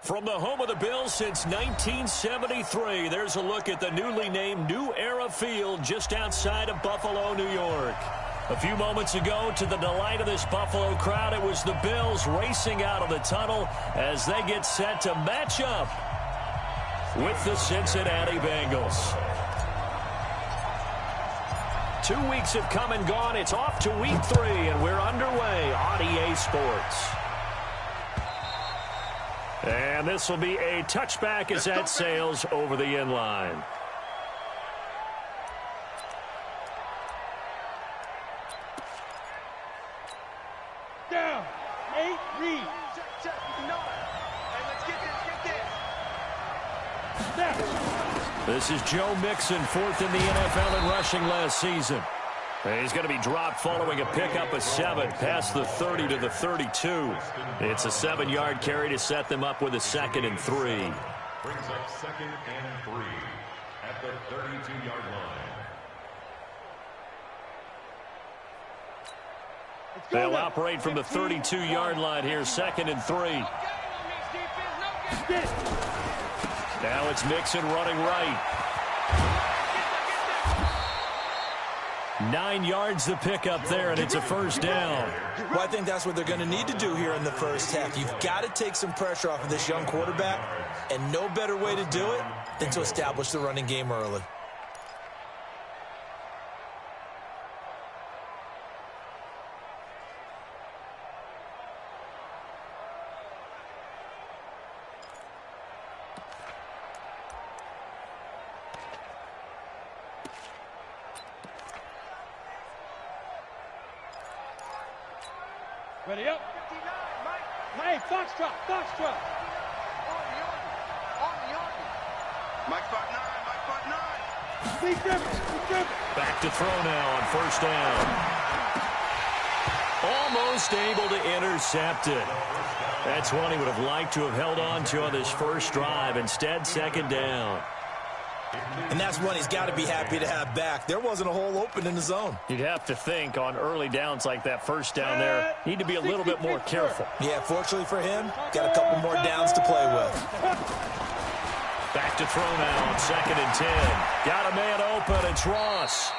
From the home of the Bills since 1973, there's a look at the newly named New Era Field just outside of Buffalo, New York. A few moments ago, to the delight of this Buffalo crowd, it was the Bills racing out of the tunnel as they get set to match up with the Cincinnati Bengals. 2 weeks have come and gone. It's off to week 3, and we're underway on EA Sports. And this will be a touchback as that sails over the end line. Down. 8, read. Check. You know it. Hey, let's get this. Snap. This is Joe Mixon, 4th in the NFL in rushing last season. He's going to be dropped following a pickup of 7 past the 30 to the 32. It's a 7-yard carry to set them up with a 2nd and 3. Brings up 2nd and 3 at the 32-yard line. They'll operate from the 32-yard line here, 2nd and 3. Now it's Mixon running right. 9 yards the pickup there, and it's a first down. Well, I think that's what they're going to need to do here in the first half. You've got to take some pressure off of this young quarterback, and no better way to do it than to establish the running game early. Ready up. Hey, Foxtrot. Mike spot 9. Be different. Back to throw now on first down. Almost able to intercept it. That's one he would have liked to have held on to on this first drive. Instead, 2nd down. And that's one he's got to be happy to have back. There wasn't a hole open in the zone. You'd have to think on early downs like that first down there, need to be a little bit more careful. Yeah, fortunately for him, got a couple more downs to play with. Back to throw now on 2nd and 10. Got a man open. It's Ross.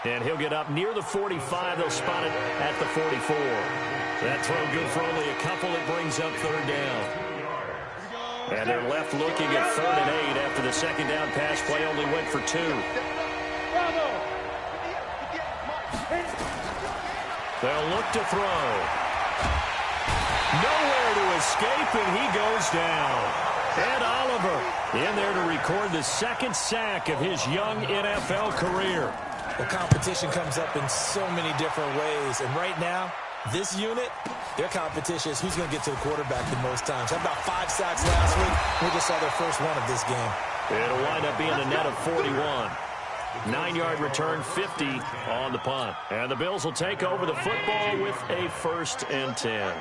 And he'll get up near the 45. They'll spot it at the 44. That throw good for only a couple. It brings up 3rd down. And they're left looking at 3rd and 8 after the 2nd down pass play only went for 2. They'll look to throw. Nowhere to escape, and he goes down. Ed Oliver in there to record the 2nd sack of his young NFL career. The competition comes up in so many different ways, and right now, this unit, their competition is who's going to get to the quarterback the most times. Had about 5 sacks last week. We just saw their first one of this game. It'll wind up being a net of 41. 9-yard return, 50 on the punt. And the Bills will take over the football with a 1st and 10.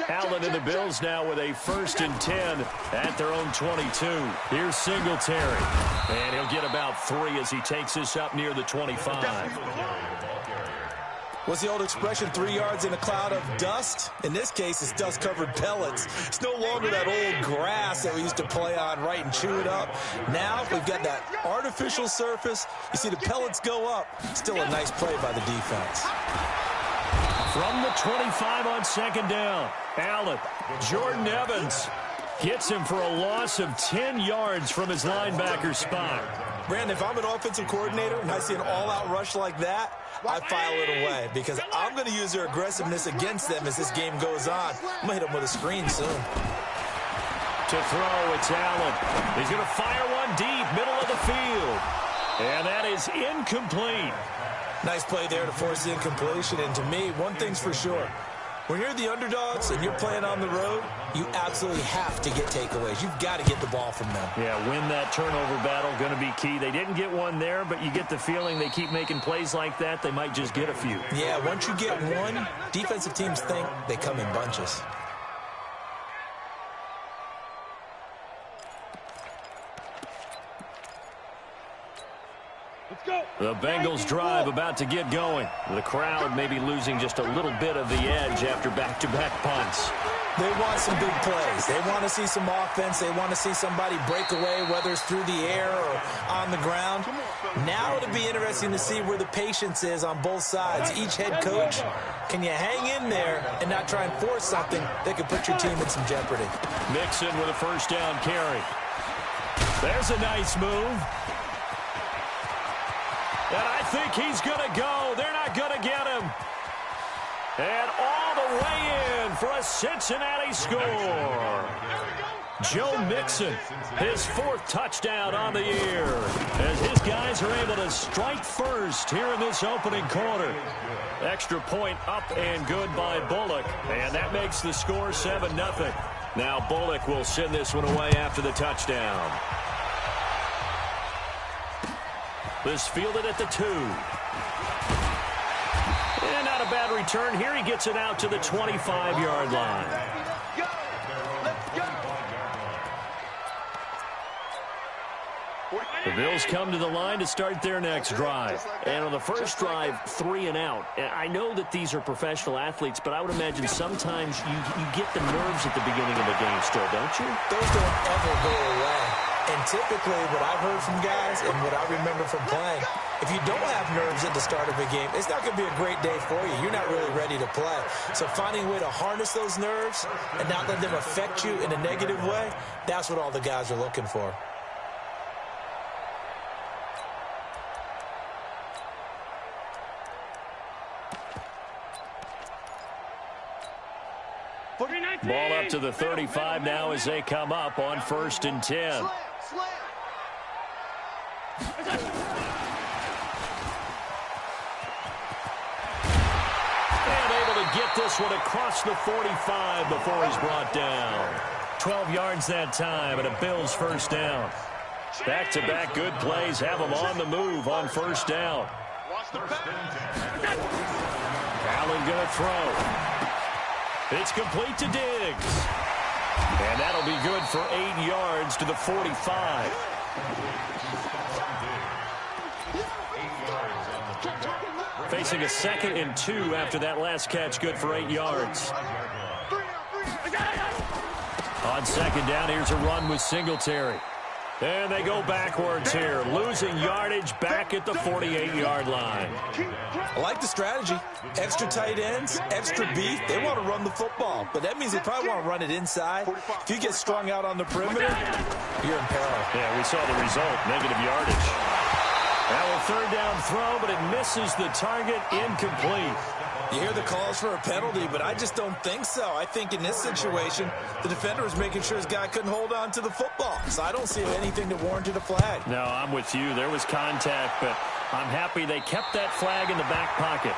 Allen and the Bills now with a 1st and 10 at their own 22. Here's Singletary. And he'll get about 3 as he takes this up near the 25. What's the old expression, 3 yards in a cloud of dust? In this case, it's dust-covered pellets. It's no longer that old grass that we used to play on, right, and chew it up. Now we've got that artificial surface. You see the pellets go up. Still a nice play by the defense. From the 25 on 2nd down, Allen, Jordan Evans hits him for a loss of 10 yards from his linebacker spot. Brandon, if I'm an offensive coordinator and I see an all-out rush like that, I file it away because I'm going to use their aggressiveness against them as this game goes on. I'm going to hit them with a screen soon. To throw, it's Allen. He's going to fire one deep, middle of the field. And that is incomplete. Nice play there to force the incompletion. And to me, one thing's for sure. When you're the underdogs and you're playing on the road, you absolutely have to get takeaways. You've got to get the ball from them. Yeah, win that turnover battle, going to be key. They didn't get one there, but you get the feeling they keep making plays like that, they might just get a few. Yeah, once you get one, defensive teams think they come in bunches. The Bengals drive about to get going. The crowd may be losing just a little bit of the edge after back-to-back punts. They want some big plays. They want to see some offense. They want to see somebody break away, whether it's through the air or on the ground. Now it'll be interesting to see where the patience is on both sides. Each head coach, can you hang in there and not try and force something that could put your team in some jeopardy? Mixon with a first down carry. There's a nice move. And I think he's going to go. They're not going to get him. And all the way in for a Cincinnati score. Joe Mixon, his 4th touchdown on the year, as his guys are able to strike first here in this opening quarter. Extra point up and good by Bullock, and that makes the score 7-0. Now Bullock will send this one away after the touchdown. This fielded at the 2. And not a bad return here. He gets it out to the 25-yard line. Go! Let's go! The Bills come to the line to start their next drive. And on the first drive, 3 and out. And I know that these are professional athletes, but I would imagine sometimes you get the nerves at the beginning of a game still, don't you? Those don't ever go away. And typically what I've heard from guys and what I remember from playing, if you don't have nerves at the start of a game, it's not going to be a great day for you. You're not really ready to play. So finding a way to harness those nerves and not let them affect you in a negative way, that's what all the guys are looking for. Ball up to the 35 now as they come up on 1st and 10. And able to get this one across the 45 before he's brought down. 12 yards that time and a Bills first down. Back-to-back good plays have them on the move on 1st down. Allen going to throw. It's complete to Diggs. And that'll be good for 8 yards to the 45. Facing a 2nd and 2 after that last catch, good for 8 yards. On 2nd down, here's a run with Singletary. And they go backwards here, losing yardage back at the 48-yard line. I like the strategy. Extra tight ends, extra beef. They want to run the football, but that means they probably want to run it inside. If you get strung out on the perimeter, you're in peril. Yeah, we saw the result, negative yardage. Now a 3rd down throw, but it misses the target, incomplete. You hear the calls for a penalty, but I just don't think so. I think in this situation, the defender was making sure his guy couldn't hold on to the football. So I don't see anything that warranted a flag. No, I'm with you. There was contact, but I'm happy they kept that flag in the back pocket.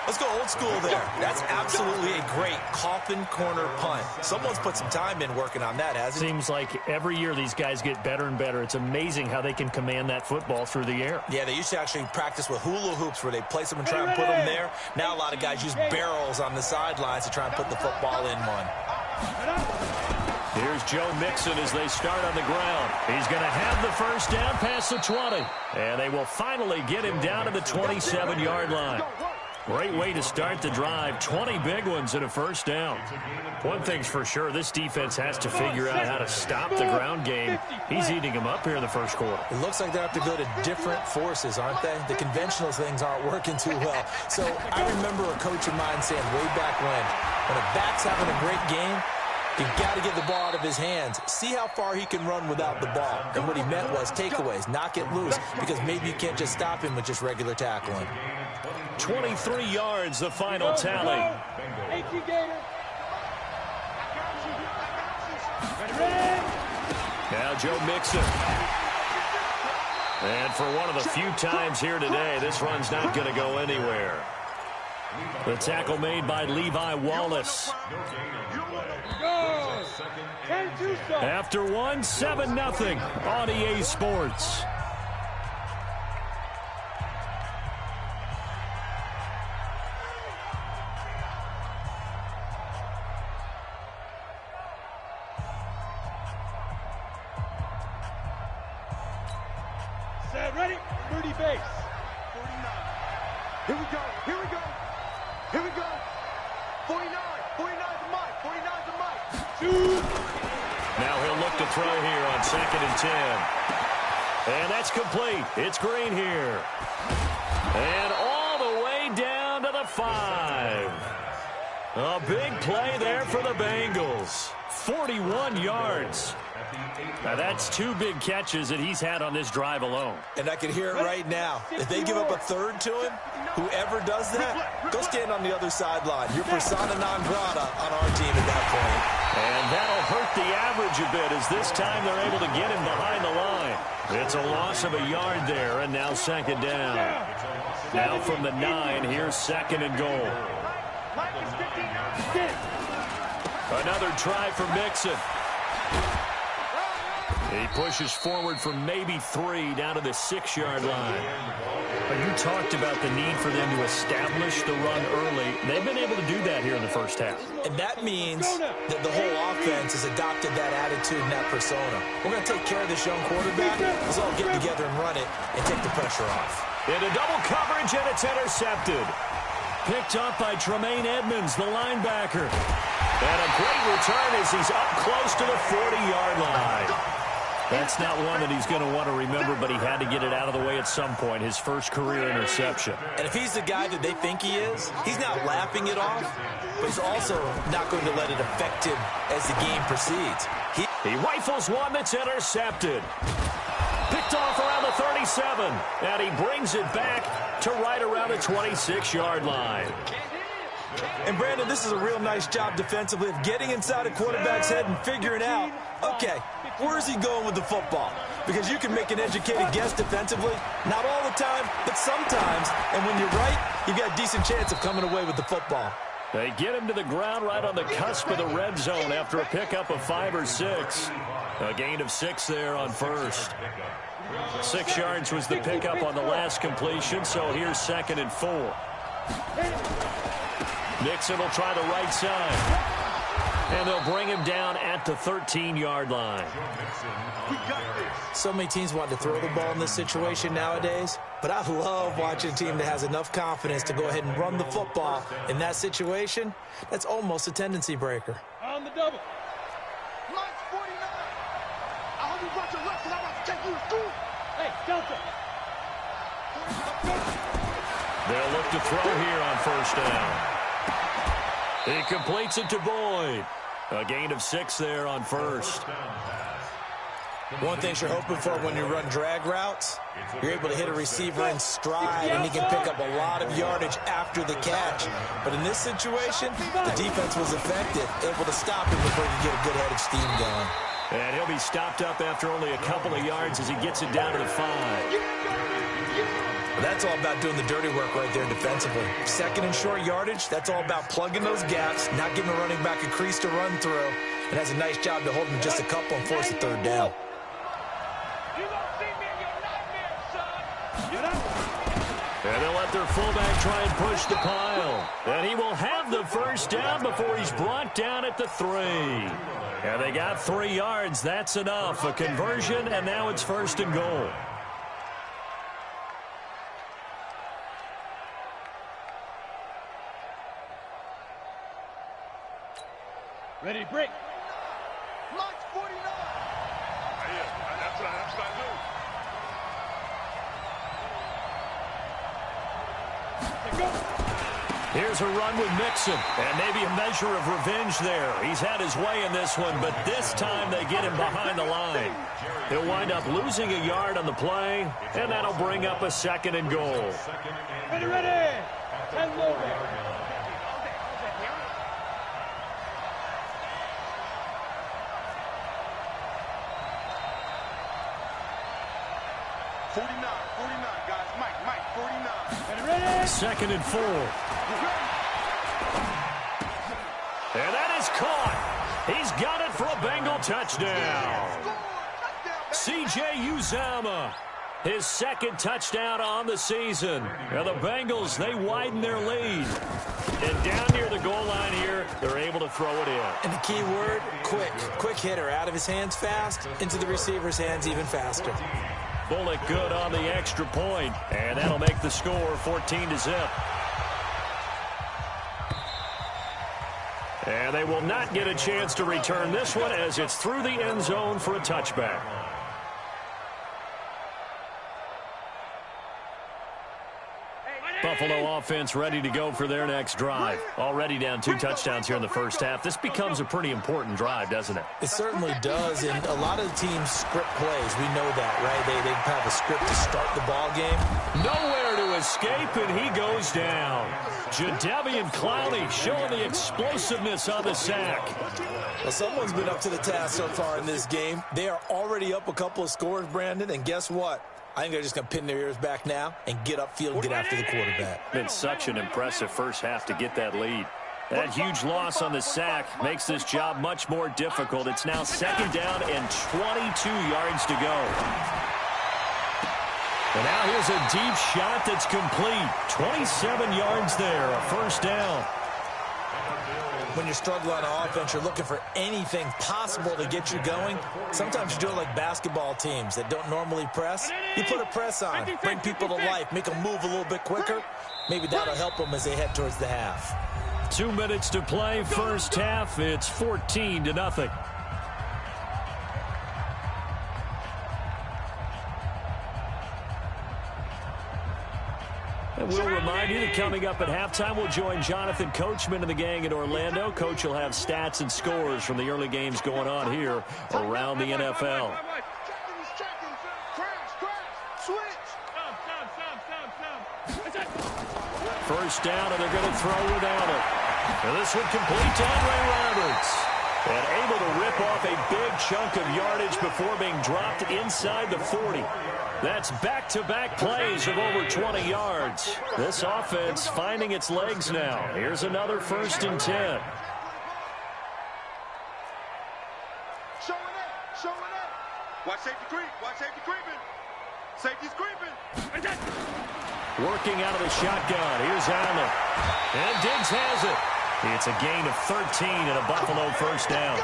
Let's go old school there. That's absolutely a great coffin corner punt. Someone's put some time in working on that, hasn't it? Seems like every year these guys get better and better. It's amazing how they can command that football through the air. Yeah, they used to actually practice with hula hoops where they place them and try and put them there. Now a lot of guys use barrels on the sidelines to try and put the football in one. Here's Joe Mixon as they start on the ground. He's going to have the first down past the 20. And they will finally get him down to the 27-yard line. Great way to start the drive. 20 big ones and a first down. One thing's for sure, this defense has to figure out how to stop the ground game. He's eating them up here in the first quarter. It looks like they have to go to different forces, aren't they? The conventional things aren't working too well. So I remember a coach of mine saying way back when a back's having a great game, you've got to get the ball out of his hands. See how far he can run without the ball. And what he meant was takeaways, not get loose, because maybe you can't just stop him with just regular tackling. 23 yards, the final tally. Now Joe Mixon. And for one of the few times here today, this run's not going to go anywhere. The tackle made by Levi Wallace. After one, 7-0 on EA Sports. Ready? 30 base. 49. Here we go. Here we go. Here we go. 49. 49's a mic. 49's a mic. Now he'll look to throw here on 2nd and 10. And that's complete. It's Green here. And all the way down to the 5. A big play there for the Bengals. 41 yards. Now that's 2 big catches that he's had on this drive alone. And I can hear it right now. If they give up a third to him, whoever does that, go stand on the other sideline. You're persona non grata on our team at that point. And that'll hurt the average a bit as this time they're able to get him behind the line. It's a loss of a yard there, and now 2nd down. Now from the 9, here's 2nd and goal. Another try for Mixon. He pushes forward for maybe 3 down to the 6-yard line. You talked about the need for them to establish the run early. They've been able to do that here in the first half. And that means that the whole offense has adopted that attitude and that persona. We're going to take care of this young quarterback. Let's all get together and run it and take the pressure off. Into double coverage, and it's intercepted. Picked up by Tremaine Edmonds, the linebacker. And a great return as he's up close to the 40-yard line. That's not one that he's going to want to remember, but he had to get it out of the way at some point, his first career interception. And if he's the guy that they think he is, he's not laughing it off, but he's also not going to let it affect him as the game proceeds. He rifles one that's intercepted. Picked off around the 37, and he brings it back to right around the 26-yard line. And, Brandon, this is a real nice job defensively of getting inside a quarterback's head and figuring out, okay, where is he going with the football? Because you can make an educated guess defensively, not all the time, but sometimes. And when you're right, you've got a decent chance of coming away with the football. They get him to the ground right on the cusp of the red zone after a pickup of 5 or 6. A gain of 6 there on first. 6 yards was the pickup on the last completion, so here's 2nd and 4. Nixon will try the right side. And they'll bring him down at the 13-yard line. So many teams want to throw the ball in this situation nowadays, but I love watching a team that has enough confidence to go ahead and run the football. In that situation, that's almost a tendency breaker. On the double. Mike 49. I hope you brought your left because I'm about to take you to school. Hey, Delta. They'll look to throw here on first down. He completes it to Boyd. A gain of 6 there on first. One thing you're hoping for when you run drag routes, you're able to hit a receiver in stride, and he can pick up a lot of yardage after the catch. But in this situation, the defense was effective, able to stop him before he could get a good head of steam going. And he'll be stopped up after only a couple of yards as he gets it down to the 5. That's all about doing the dirty work right there defensively. 2nd and short yardage, that's all about plugging those gaps, not giving the running back a crease to run through, and has a nice job to hold him just a couple and force a 3rd down. You gonna see me in your nightmares, son. Get up. And they'll let their fullback try and push the pile. And he will have the first down before he's brought down at the 3. And they got 3 yards. That's enough. A conversion, and now it's 1st and goal. Ready, break. Mike 49. That's what I do. Go. Here's a run with Mixon, and maybe a measure of revenge there. He's had his way in this one, but this time they get him behind the line. He'll wind up losing a yard on the play, and that'll bring up a 2nd and goal. Ready, ready. 10 over. Guys. Mike 49. Ready? 2nd and 4. And that is caught. He's got it for a Bengal touchdown. C.J. Uzomah, his 2nd touchdown on the season. Now the Bengals, they widen their lead. And down near the goal line here, they're able to throw it in. And the key word, quick. Quick hitter, out of his hands fast, into the receiver's hands even faster. Bullock good on the extra point, and that'll make the score 14-0. And they will not get a chance to return this one as it's through the end zone for a touchback. Buffalo offense ready to go for their next drive. Already down 2 touchdowns here in the first half. This becomes a pretty important drive, doesn't it? It certainly does, and a lot of the teams script plays. We know that, right? They have a script to start the ball game. Nowhere to escape, and he goes down. Jadeveon Clowney showing the explosiveness on the sack. Well, someone's been up to the task so far in this game. They are already up a couple of scores, Brandon, and guess what? I think they're just going to pin their ears back now and get upfield, get after the quarterback. Been such an impressive first half to get that lead. That huge loss on the sack makes this job much more difficult. It's now 2nd down and 22 yards to go. And now here's a deep shot that's complete. 27 yards there, a first down. When you're struggling on offense, you're looking for anything possible to get you going. Sometimes you do it like basketball teams that don't normally press. You put a press on, bring people to life, make them move a little bit quicker. Maybe that'll help them as they head towards the half. 2 minutes to play, first half. It's 14-0. And we'll remind you that coming up at halftime, we'll join Jonathan Coachman and the gang in Orlando. Coach will have stats and scores from the early games going on here around the NFL. First down, and they're going to throw without it. And this one complete to Andre Roberts. And able to rip off a big chunk of yardage before being dropped inside the 40. That's back-to-back plays of over 20 yards. This offense finding its legs now. Here's another 1st and 10. Showing up. Watch safety creep. Watch safety creeping. Safety's creeping. Working out of the shotgun. Here's Allen. And Diggs has it. It's a gain of 13 and a Buffalo first down.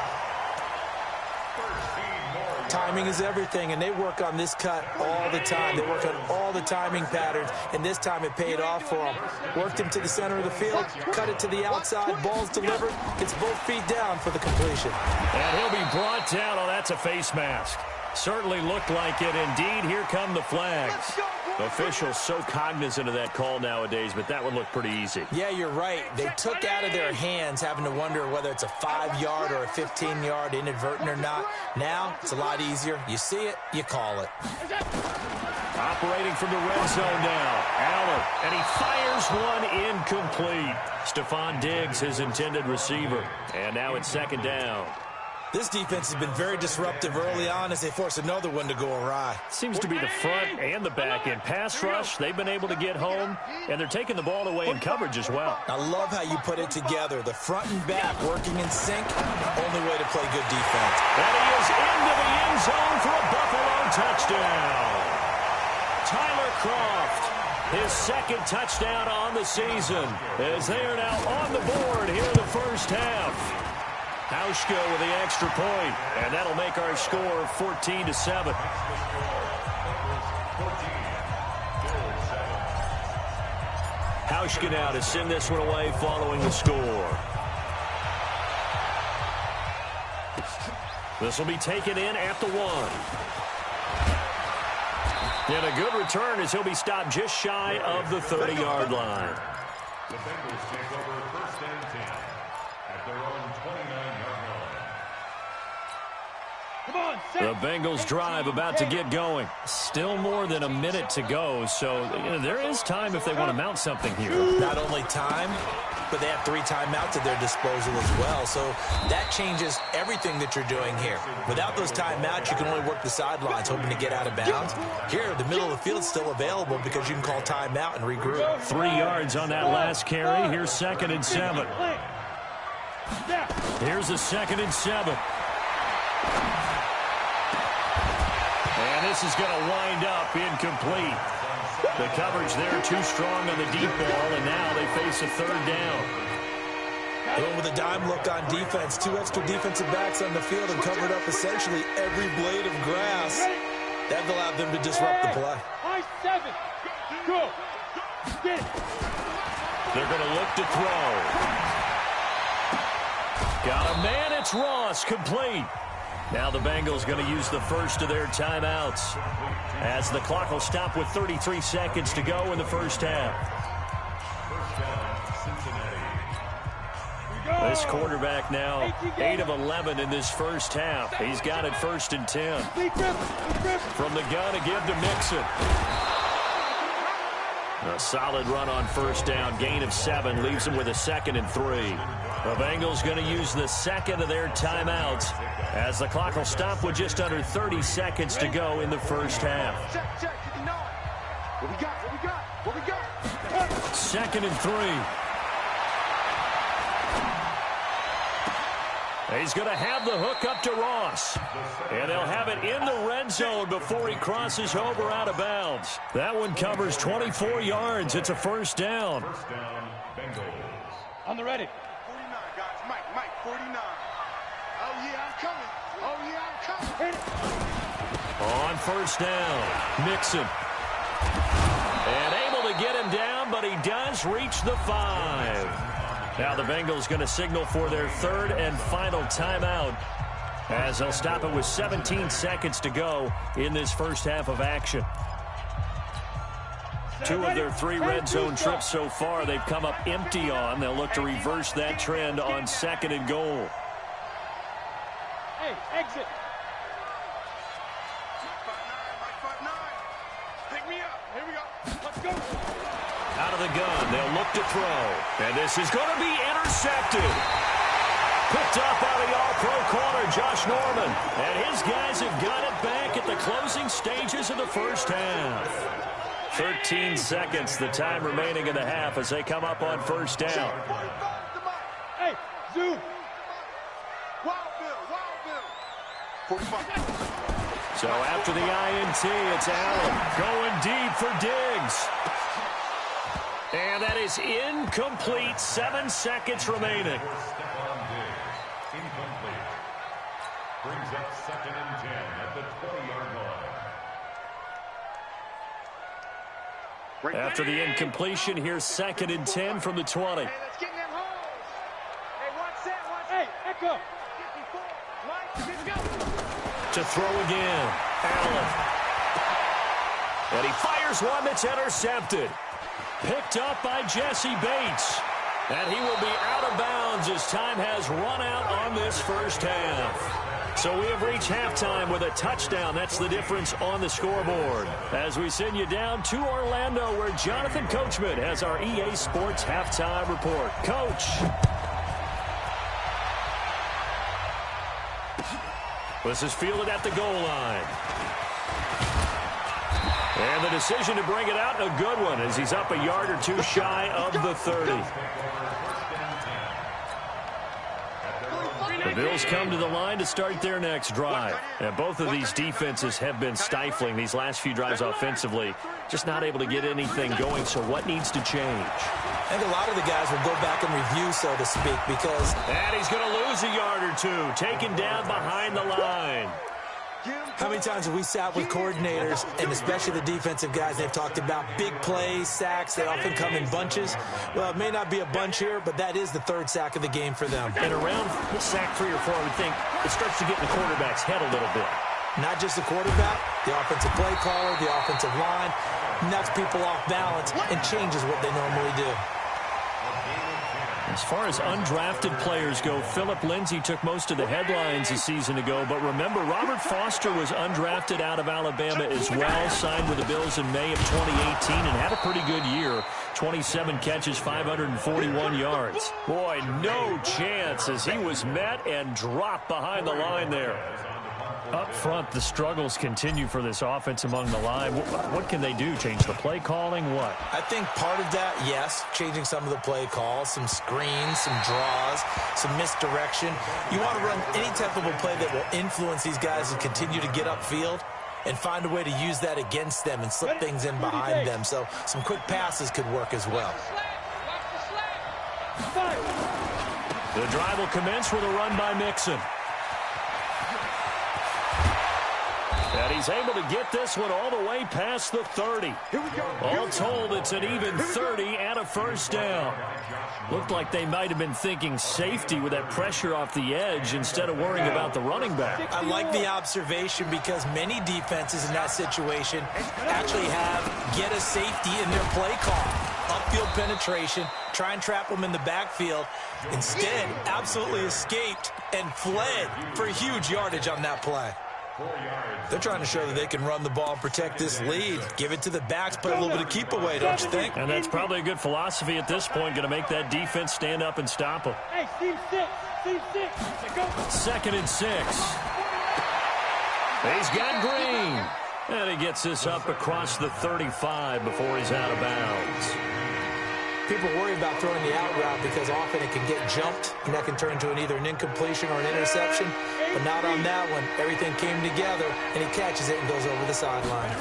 Timing is everything, and they work on this cut all the time. They work on all the timing patterns, and this time it paid off for them. Worked him to the center of the field, cut it to the outside, ball's delivered. It's both feet down for the completion. And he'll be brought down. Oh, that's a face mask. Certainly looked like it. Indeed, here come the flags. Officials so cognizant of that call nowadays, but that one looked pretty easy. Yeah, you're right. They took out of their hands having to wonder whether it's a 5-yard or a 15-yard inadvertent or not. Now, it's a lot easier. You see it, you call it. Operating from the red zone now. Allen, and he fires one incomplete. Stephon Diggs, his intended receiver. And now it's 2nd down. This defense has been very disruptive early on as they force another one to go awry. Seems to be the front and the back end. Pass rush, they've been able to get home, and they're taking the ball away in coverage as well. I love how you put it together. The front and back working in sync, only way to play good defense. And he is into the end zone for a Buffalo touchdown. Tyler Kroft, his 2nd touchdown on the season, as they are now on the board here in the first half. Hauschka with the extra point, and that'll make our score 14-7. Hauschka now to send this one away following the score. This will be taken in at the 1. And a good return as he'll be stopped just shy of the 30-yard line. The Bengals take over 1st and 10 at their own 29-yard line. The Bengals drive about to get going. Still more than a minute to go, so there is time if they want to mount something here. Not only time, but they have 3 timeouts at their disposal as well, so that changes everything that you're doing here. Without those timeouts, you can only work the sidelines, hoping to get out of bounds. Here, the middle of the field's still available because you can call timeout and regroup. 3 yards on that last carry. Here's 2nd and 7. Here's a 2nd and 7. And this is going to wind up incomplete. The coverage there too strong on the deep ball, and now they face a 3rd down. Going with a dime look on defense. 2 extra defensive backs on the field and covered up essentially every blade of grass. That allowed them to disrupt the play. They're going to look to throw. Got a man, it's Ross, complete. Now the Bengals going to use the first of their timeouts as the clock will stop with 33 seconds to go in the first half. This quarterback now 8 of 11 in this first half. He's got it 1st and 10. From the gun to give to Mixon. A solid run on first down. Gain of 7 leaves him with a 2nd and 3. The Bengals going to use the second of their timeouts as the clock will stop with just under 30 seconds to go in the first half. What we got? 2nd and 3. He's going to have the hook up to Ross. And they'll have it in the red zone before he crosses over out of bounds. That one covers 24 yards. It's a first down. On the ready. 49, guys. Mike, 49. Oh, yeah, I'm coming. On first down, Mixon. And able to get him down, but he does reach the 5. Now the Bengals going to signal for their 3rd and final timeout as they'll stop it with 17 seconds to go in this first half of action. 2 of their 3 red zone trips so far they've come up empty on. They'll look to reverse that trend on 2nd and goal. Hey, exit. Mike 5'9". Pick me up. Here we go. Let's go. Out of the gun, they'll look to throw. And this is going to be intercepted. Picked up by the all-pro corner, Josh Norman. And his guys have got it back at the closing stages of the first half. 13 seconds, the time remaining in the half as they come up on first down. Hey, zoom. Wild Bill. 45. So after the INT, it's Allen going deep for Diggs. And that is incomplete. 7 seconds remaining. Incomplete. Brings up 2nd and 10 at the 20-yard line. After the incompletion, here's 2nd and 10 from the 20. Hey, let's get in them holes. Hey, one set. Hey, echo. 54. Mike, let's go. To throw again, Allen. And he fires one that's intercepted. Picked up by Jesse Bates. And he will be out of bounds as time has run out on this first half. So we have reached halftime with a touchdown. That's the difference on the scoreboard. As we send you down to Orlando, where Jonathan Coachman has our EA Sports halftime report. Coach. This is fielded at the goal line. And the decision to bring it out, a good one, as he's up a yard or 2 shy of the 30. The Bills come to the line to start their next drive. And both of these defenses have been stifling these last few drives offensively. Just not able to get anything going, so what needs to change? I think a lot of the guys will go back and review, so to speak, because... And he's going to lose a yard or 2, taken down behind the line. How many times have we sat with coordinators, and especially the defensive guys, they've talked about big plays, sacks, they often come in bunches. Well, it may not be a bunch here, but that is the 3rd sack of the game for them. And around sack 3 or 4, I would think it starts to get in the quarterback's head a little bit. Not just the quarterback, the offensive play caller, the offensive line, knocks people off balance and changes what they normally do. As far as undrafted players go, Philip Lindsay took most of the headlines a season ago. But remember, Robert Foster was undrafted out of Alabama as well, signed with the Bills in May of 2018 and had a pretty good year. 27 catches, 541 yards. Boy, no chance as he was met and dropped behind the line there. Up front, the struggles continue for this offense among the line. What can they do? Change the play calling? What? I think part of that, yes, changing some of the play calls, some screens, some draws, some misdirection. You want to run any type of a play that will influence these guys and continue to get upfield and find a way to use that against them and slip things in behind them. So some quick passes could work as well. The drive will commence with a run by Mixon. And he's able to get this one all the way past the 30. All told, it's an even 30 and a first down. Looked like they might have been thinking safety with that pressure off the edge instead of worrying about the running back. I like the observation because many defenses in that situation actually have get a safety in their play call. Upfield penetration, try and trap them in the backfield. Instead, absolutely escaped and fled for huge yardage on that play. They're trying to show that they can run the ball and protect this lead. Give it to the backs, play a little bit of keep away, don't you think? And that's probably a good philosophy at this point, going to make that defense stand up and stop them. Hey, Steve 6. Go. 2nd and 6. He's got Green. And he gets this up across the 35 before he's out of bounds. People worry about throwing the out route because often it can get jumped, and that can turn into either an incompletion or an interception. But not on that one. Everything came together, and he catches it and goes over the sideline.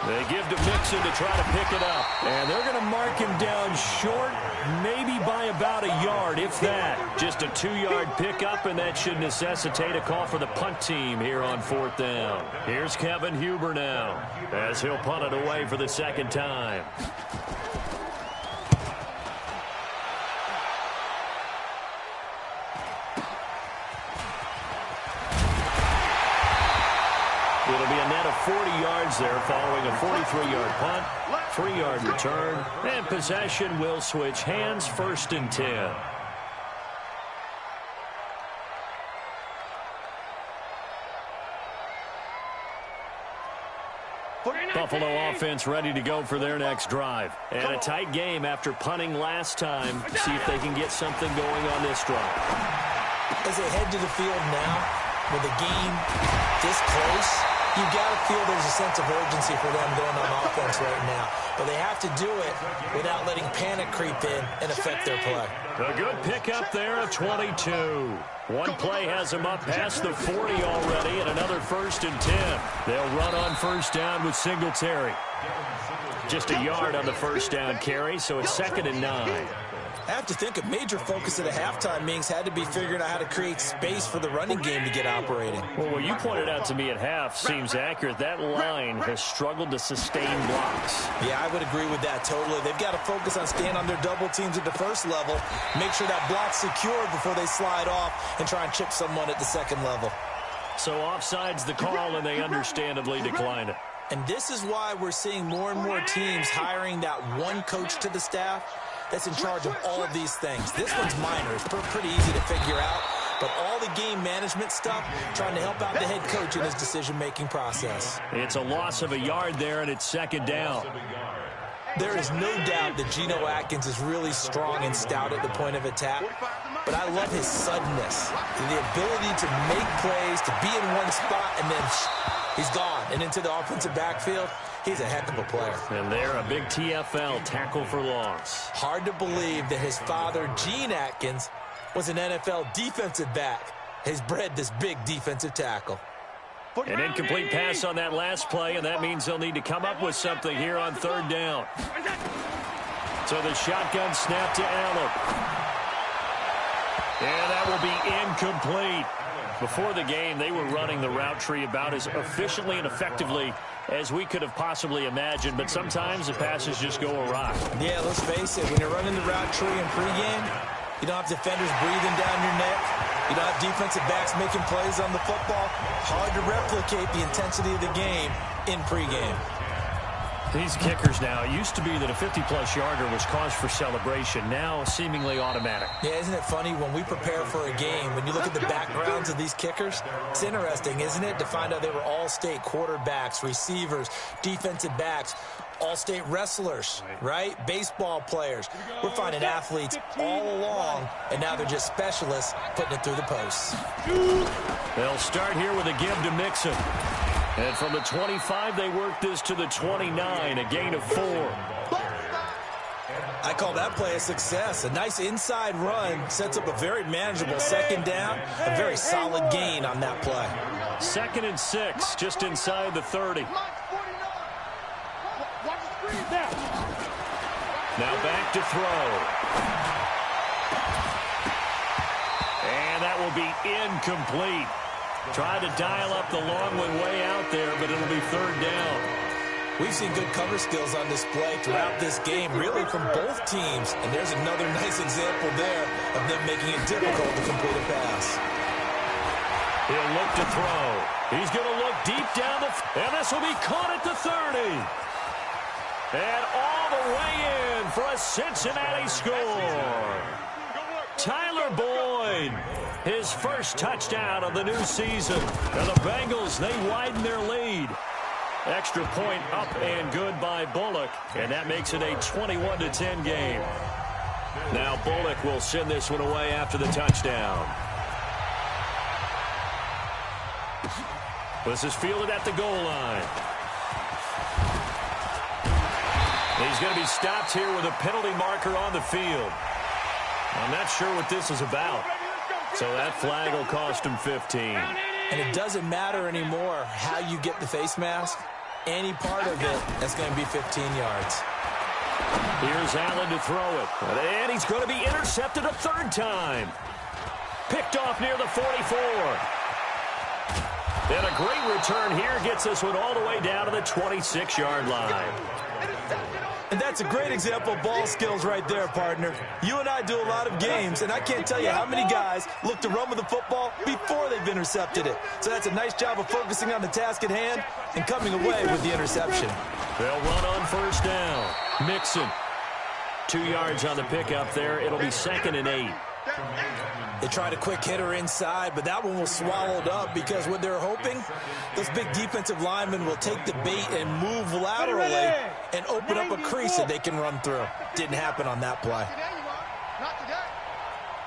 They give to Mixon to try to pick it up. And they're going to mark him down short, maybe by about a yard, if that. Just a 2-yard pickup, and that should necessitate a call for the punt team here on 4th down. Here's Kevin Huber now, as he'll punt it away for the 2nd time. It'll be a net of 40 yards there following a 43-yard punt, 3-yard return, and possession will switch hands, 1st and 10. Buffalo offense ready to go for their next drive. And a tight game after punting last time. See if they can get something going on this drive. As they head to the field now, with the game this close, you got to feel there's a sense of urgency for them going on offense right now. But they have to do it without letting panic creep in and affect their play. A good pickup there of 22. One play has them up past the 40 already, and another 1st and 10. They'll run on 1st down with Singletary. Just a yard on the 1st down carry, so it's 2nd and 9. I have to think a major focus of the halftime meetings had to be figuring out how to create space for the running game to get operating. Well, what you pointed out to me at half seems accurate. That line has struggled to sustain blocks. Yeah, I would agree with that totally. They've got to focus on staying on their double teams at the first level, make sure that block's secure before they slide off and try and chip someone at the 2nd level. So offside's the call, and they understandably decline it. And this is why we're seeing more and more teams hiring that one coach to the staff that's in charge of all of these things. This one's minor. It's pretty easy to figure out. But all the game management stuff, trying to help out the head coach in his decision-making process. It's a loss of a yard there, and it's 2nd down. There is no doubt that Geno Atkins is really strong and stout at the point of attack. But I love his suddenness, the ability to make plays, to be in one spot, and then he's gone and into the offensive backfield. He's a heck of a player. And they're a big TFL, tackle for loss. Hard to believe that his father, Gene Atkins, was an NFL defensive back. Has bred this big defensive tackle. An incomplete pass on that last play, and that means they'll need to come up with something here on 3rd down. So the shotgun snap to Allen. And that will be incomplete. Before the game, they were running the route tree about as efficiently and effectively as we could have possibly imagined, but sometimes the passes just go awry. Yeah, let's face it, when you're running the route tree in pregame, you don't have defenders breathing down your neck. You don't have defensive backs making plays on the football. Hard to replicate the intensity of the game in pregame. These kickers now, it used to be that a 50-plus yarder was cause for celebration. Now, seemingly automatic. Yeah, isn't it funny? When we prepare for a game, when you look at the backgrounds of these kickers, it's interesting, isn't it, to find out they were all-state quarterbacks, receivers, defensive backs, all-state wrestlers, right? Baseball players. We're finding athletes all along, and now they're just specialists putting it through the posts. They'll start here with a give to Mixon. And from the 25, they work this to the 29, a gain of 4. I call that play a success. A nice inside run sets up a very manageable 2nd down, a very solid gain on that play. 2nd and 6, just inside the 30. Now back to throw. And that will be incomplete. Tried to dial up the long one way out there, but it'll be third down. We've seen good cover skills on display throughout this game, really from both teams. And there's another nice example there of them making it difficult to complete a pass. He'll look to throw. He's going to look deep down and this will be caught at the 30. And all the way in for a Cincinnati score. Tyler Boyd, his first touchdown of the new season. And the Bengals, they widen their lead. Extra point up and good by Bullock. And that makes it a 21-10 game. Now Bullock will send this one away after the touchdown. This is fielded at the goal line. He's going to be stopped here with a penalty marker on the field. I'm not sure what this is about. So that flag will cost him 15. And it doesn't matter anymore how you get the face mask. Any part of it, that's going to be 15 yards. Here's Allen to throw it. And he's going to be intercepted a third time. Picked off near the 44. And a great return here gets this one all the way down to the 26-yard line. And that's a great example of ball skills right there, partner. You and I do a lot of games, and I can't tell you how many guys look to run with the football before they've intercepted it. So that's a nice job of focusing on the task at hand and coming away with the interception. They'll run on first down. Mixon. 2 yards on the pickup there. It'll be 2nd and 8. They tried a quick hitter inside, but that one was swallowed up because what they're hoping, those big defensive linemen will take the bait and move laterally and open up a crease that they can run through. Didn't happen on that play. Not today.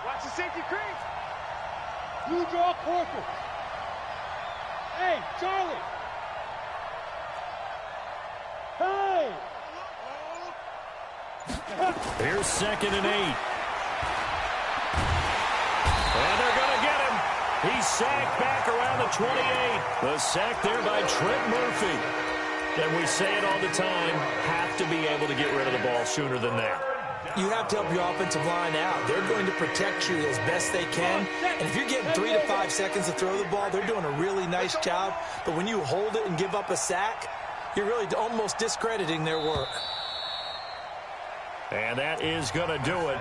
Watch the safety crease. You draw corporal. Hey, Charlie. Hey. Here's 2nd and 8. And they're going to get him. He's sacked back around the 28. The sack there by Trent Murphy. And we say it all the time, have to be able to get rid of the ball sooner than that. You have to help your offensive line out. They're going to protect you as best they can. And if you're getting 3 to 5 seconds to throw the ball, they're doing a really nice job. But when you hold it and give up a sack, you're really almost discrediting their work. And that is going to do it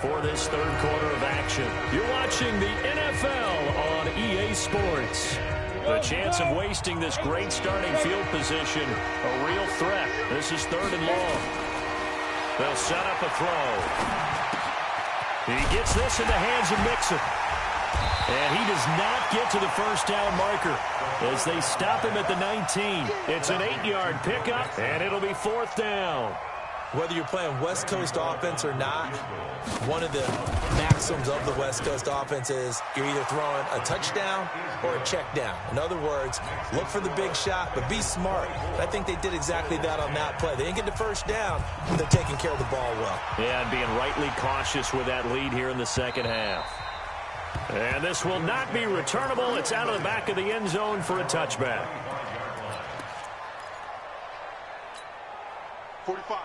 for this third quarter of action. You're watching the NFL on EA Sports. The chance of wasting this great starting field position, a real threat. This is 3rd and long. They'll set up a throw. He gets this in the hands of Mixon. And he does not get to the first down marker as they stop him at the 19. It's an 8-yard pickup, and it'll be 4th down. Whether you're playing West Coast offense or not, one of the maxims of the West Coast offense is you're either throwing a touchdown or a check down. In other words, look for the big shot, but be smart. I think they did exactly that on that play. They didn't get the first down, but they're taking care of the ball well. Yeah, and being rightly cautious with that lead here in the second half. And this will not be returnable. It's out of the back of the end zone for a touchback.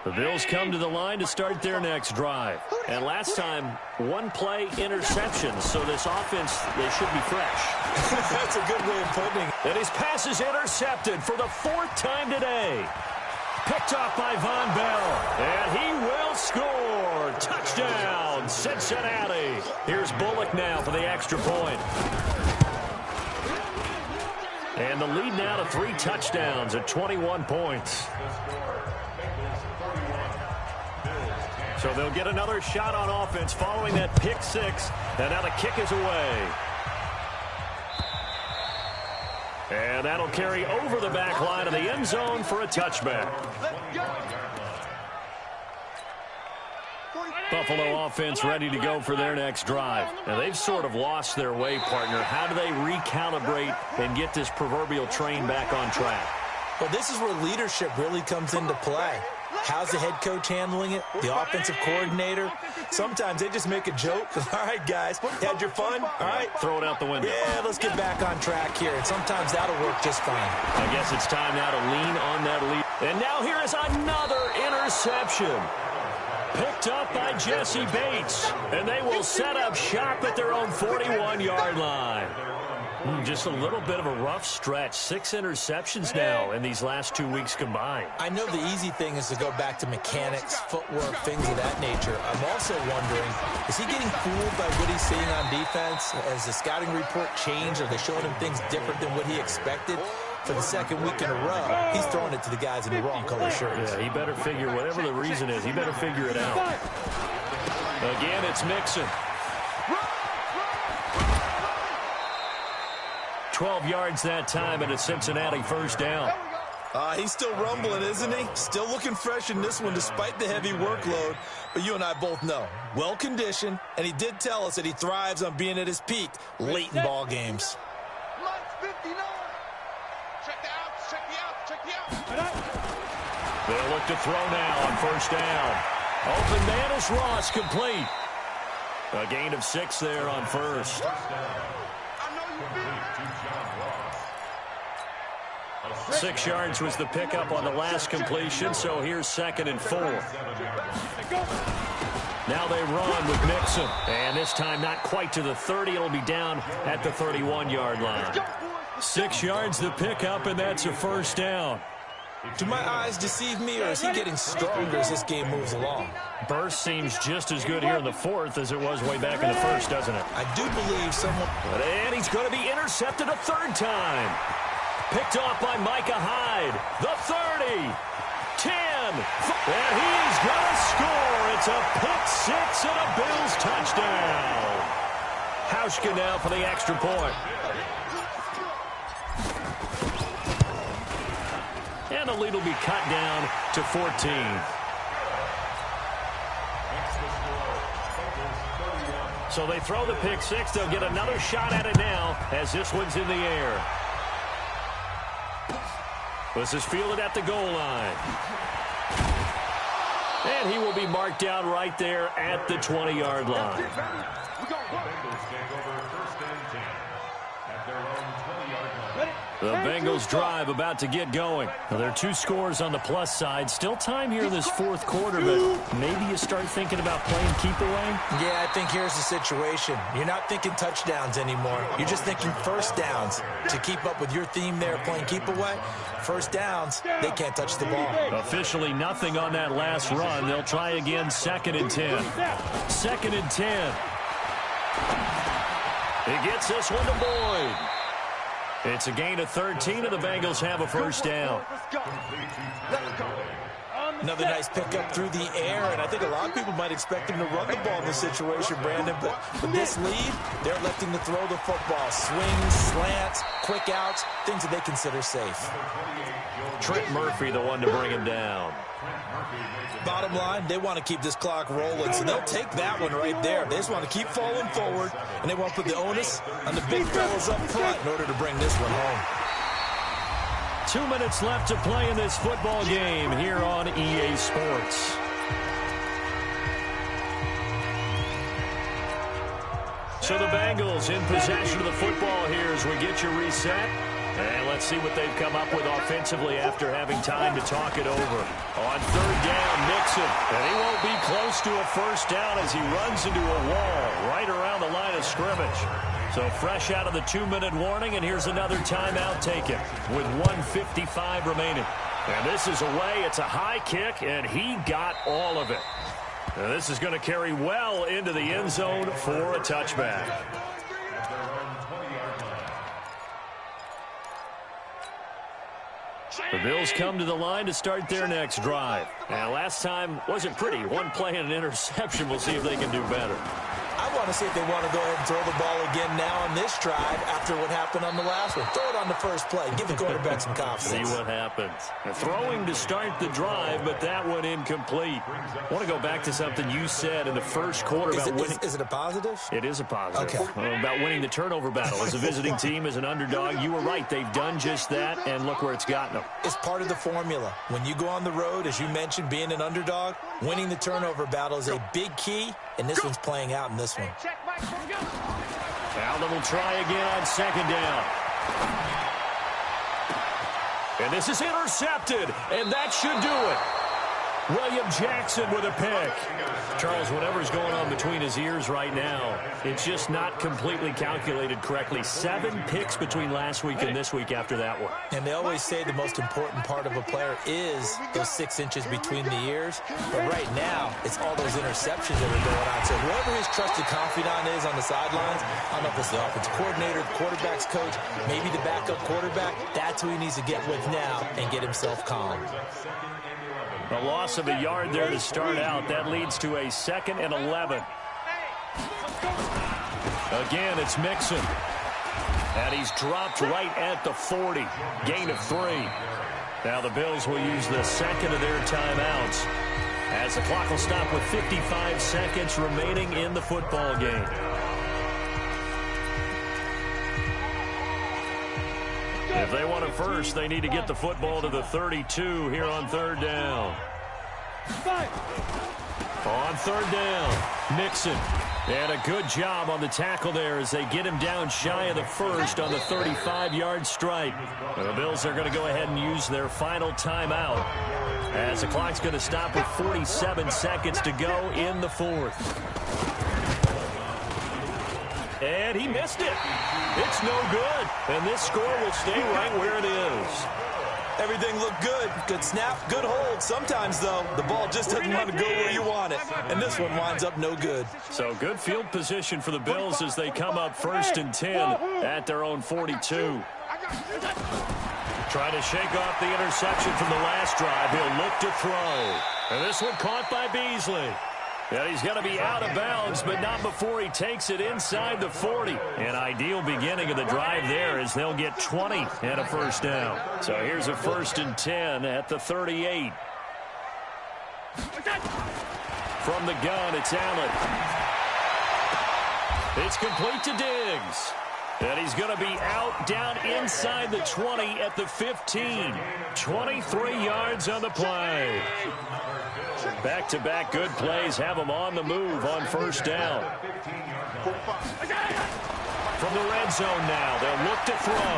The Bills come to the line to start their next drive. And last time, one play interception. So this offense, they should be fresh. That's a good way of putting it. And his pass is intercepted for the 4th time today. Picked off by Von Bell. And he will score. Touchdown, Cincinnati. Here's Bullock now for the extra point. And the lead now to 3 touchdowns at 21 points. So they'll get another shot on offense following that pick 6. And now the kick is away. And that'll carry over the back line of the end zone for a touchback. Buffalo offense ready to go for their next drive. Now they've sort of lost their way, partner. How do they recalibrate and get this proverbial train back on track? Well, this is where leadership really comes into play. How's the head coach handling it? The offensive coordinator? Sometimes they just make a joke. All right, guys, had your fun? All right. Throw it out the window. Yeah, let's get back on track here. And sometimes that'll work just fine. I guess it's time now to lean on that lead. And now here is another interception. Picked up by Jesse Bates. And they will set up shop at their own 41-yard line. Just a little bit of a rough stretch. 6 interceptions now in these last 2 weeks combined. I know the easy thing is to go back to mechanics, footwork, things of that nature. I'm also wondering, is he getting fooled by what he's seeing on defense? Has the scouting report changed? Are they showing him things different than what he expected? For the second week in a row, he's throwing it to the guys in the wrong color shirts. Yeah, he better figure, whatever the reason is, he better figure it out. Again, it's Mixon. 12 yards that time, and a Cincinnati first down. He's still rumbling, isn't he? Still looking fresh in this one despite the heavy workload. But you and I both know, well-conditioned, and he did tell us that he thrives on being at his peak late in ball games. They'll look to throw now on first down. Open man is Ross, complete. A gain of 6 there on first. 6 yards was the pickup on the last completion, so here's 2nd and 4. Now they run with Mixon, and this time not quite to the 30. It'll be down at the 31-yard line. 6 yards the pickup, and that's a first down. Do my eyes deceive me, or is he getting stronger as this game moves along? Burst seems just as good here in the 4th as it was way back in the 1st, doesn't it? I do believe someone... And he's going to be intercepted a 3rd time. Picked off by Micah Hyde. The 30. 10. And he's going to score. It's a pick 6 and a Bills touchdown. Hauschka now for the extra point. And the lead will be cut down to 14. So they throw the pick 6. They'll get another shot at it now as this one's in the air. This is fielded at the goal line. And he will be marked down right there at the 20-yard line. The Bengals drive about to get going. Now, there are 2 scores on the plus side. Still time here in this 4th quarter, but maybe you start thinking about playing keep away? Yeah, I think here's the situation. You're not thinking touchdowns anymore. You're just thinking first downs. To keep up with your theme there, playing keep away, first downs, they can't touch the ball. Officially nothing on that last run. They'll try again, 2nd and 10. 2nd and 10. He gets this one to Boyd. It's a gain of 13, and the Bengals have a first down. Another nice pickup through the air, and I think a lot of people might expect him to run the ball in this situation, Brandon, but with this lead, they're electing to throw the football. Swings, slants, quick outs, things that they consider safe. Trent Murphy, the one to bring him down. Bottom line, they want to keep this clock rolling, so they'll take that one right there. They just want to keep falling forward, and they want to put the onus on the big fellas up front in order to bring this one home. 2 minutes left to play in this football game here on EA Sports. So the Bengals in possession of the football here as we get you reset. And let's see what they've come up with offensively after having time to talk it over. On 3rd down, Mixon. And he won't be close to a first down as he runs into a wall right around the line of scrimmage. So fresh out of the 2-minute warning, and here's another timeout taken with 1:55 remaining. And this is away. It's a high kick, and he got all of it. And this is going to carry well into the end zone for a touchback. The Bills come to the line to start their next drive. And last time wasn't pretty. One play and an interception. We'll see if they can do better. I want to see if they want to go ahead and throw the ball again now on this drive after what happened on the last one. Throw it on the first play. Give the quarterback some confidence. See what happens. Throwing to start the drive, but that one incomplete. I want to go back to something you said in the first quarter about winning. Is it a positive? It is a positive. Okay. About winning the turnover battle. As a visiting team, as an underdog, you were right. They've done just that, and look where it's gotten them. It's part of the formula. When you go on the road, as you mentioned, being an underdog, winning the turnover battle is a big key, and this one's playing out in this one. Allen will try again on 2nd down. And this is intercepted, and that should do it. William Jackson with a pick. Charles, whatever's going on between his ears right now, it's just not completely calculated correctly. 7 picks between last week and this week after that one. And they always say the most important part of a player is those 6 inches between the ears. But right now, it's all those interceptions that are going on. So whoever his trusted confidant is on the sidelines, I don't know if it's the offensive coordinator, the quarterback's coach, maybe the backup quarterback, that's who he needs to get with now and get himself calm. A loss of a yard there to start out. That leads to a 2nd and 11. Again, it's Mixon. And he's dropped right at the 40. Gain of 3. Now the Bills will use the 2nd of their timeouts as the clock will stop with 55 seconds remaining in the football game. If they want it first, they need to get the football to the 32 here on 3rd down. On 3rd down, Mixon. And a good job on the tackle there as they get him down shy of the 1st on the 35-yard strike. And the Bills are going to go ahead and use their final timeout as the clock's going to stop with 47 seconds to go in the 4th. And he missed it. It's no good. And this score will stay right where it is. Everything looked good. Good snap, good hold. Sometimes, though, the ball just doesn't want to go where you want it. And this one winds up no good. So good field position for the Bills as they come up 1st and 10 at their own 42. Trying to shake off the interception from the last drive. He'll look to throw. And this one caught by Beasley. And he's going to be out of bounds, but not before he takes it inside the 40. An ideal beginning of the drive there as they'll get 20 and a 1st down. So here's a 1st and 10 at the 38. From the gun, it's Allen. It's complete to Diggs. And he's going to be out down inside the 20 at the 15. 23 yards on the play. Back-to-back good plays have him on the move on 1st down. From the red zone now, they'll look to throw.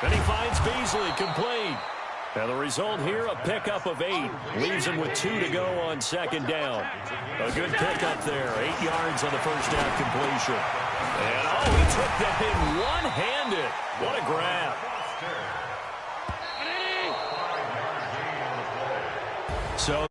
And he finds Beasley complete. And the result here, a pickup of 8. Leaves him with 2 to go on 2nd down. A good pickup there. 8 yards on the 1st down completion. And, oh, he took that in one-handed. What a grab. So